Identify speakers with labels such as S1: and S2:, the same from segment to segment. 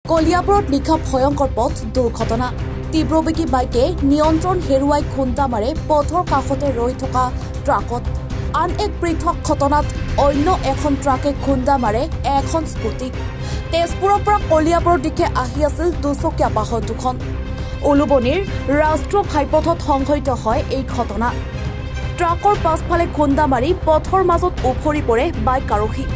S1: কলিয়াবৰত নিশা ভয়ংকৰ পথ দুৰ্ঘটনা তীব্ৰবেগী বাইকে নিয়ন্ত্ৰণ হেৰুৱাই খুন্দা মাৰে পথৰ কাষতে ৰৈ থকা ট্ৰাকত আন এক পৃথক ঘটনাত অন্য এখন ট্ৰাকে খুন্দা মাৰে এখন স্কুটিক তেজপুৰৰ পৰা কলিয়াবৰৰ দিশে আহি আছিল দুচকীয়া বাহন দুখন উলুবনিৰ ৰাষ্ট্ৰীয় ঘাইপথত সংঘটিত হয় এই ঘটনা ট্ৰাকৰ পাছফালে খুন্দা মাৰি পথৰ মাজত উফৰি পৰে বাইক আৰোহী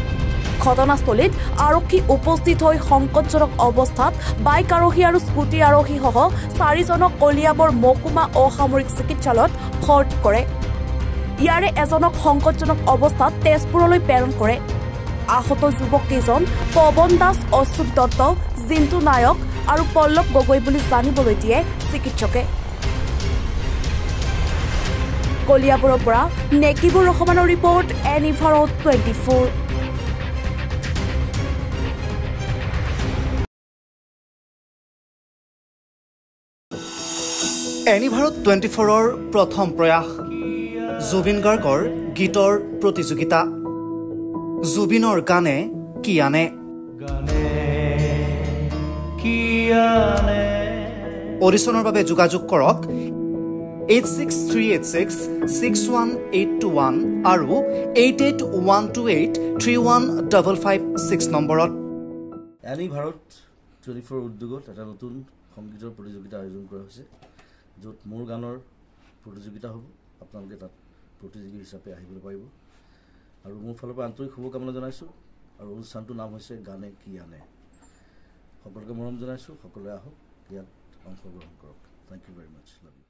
S1: ঘটনাস্থলীত আৰক্ষী উপস্থিত হৈ সংকটজনক অৱস্থাত বাইক আৰোহী আৰু স্কুটি আৰোহী সহ 4জনক কলিয়াবৰ মহকুমা অসামৰিক চিকিৎসালয়ত ভৰ্তি কৰে ইয়াৰে এজনক সংকটজনক অৱস্থাত তেজপুৰলৈ প্ৰেৰণ কৰে আহত যুৱক কেইজন পৱন দাস অচ্যুত দত্ত জিন্তু নায়ক আৰু পল্লৱ গগৈ বুলি জানিবলৈ দিয়ে চিকিৎসকে কলিয়াবৰৰ পৰা নেকিবুৰ ৰহমানৰ ৰিপৰ্ট এনিভাৰত 24
S2: এনিভাৰত 24ৰ প্ৰথম প্ৰয়াস জুবিন গাৰ্গৰ গীতৰ প্ৰতিযোগিতা জুবিনৰ গানে কি আনে অডিশ্যনৰ বাবে যোগাযোগ কৰক 8638661821 আৰু 8812831556 নম্বৰত
S3: এনিভাৰত 24 উদ্যোগত এটা নতুন সংগীতৰ প্ৰতিযোগিতা আয়োজন কৰা হৈছে য'ত মোৰ গানৰ প্ৰতিযোগিতা হ'ব আপোনালোকে তাত প্ৰতিযোগী হিচাপে আহিবলৈ পাৰিব আৰু মোৰ ফালৰ পৰা আন্তৰিক শুভকামনা জনাইছোঁ আৰু অনুষ্ঠানটোৰ নাম হৈছে গানে কি আনে সকলোকে মৰম জনাইছোঁ সকলোৱে আহক ইয়াত অংশগ্ৰহণ কৰক thank you very much love U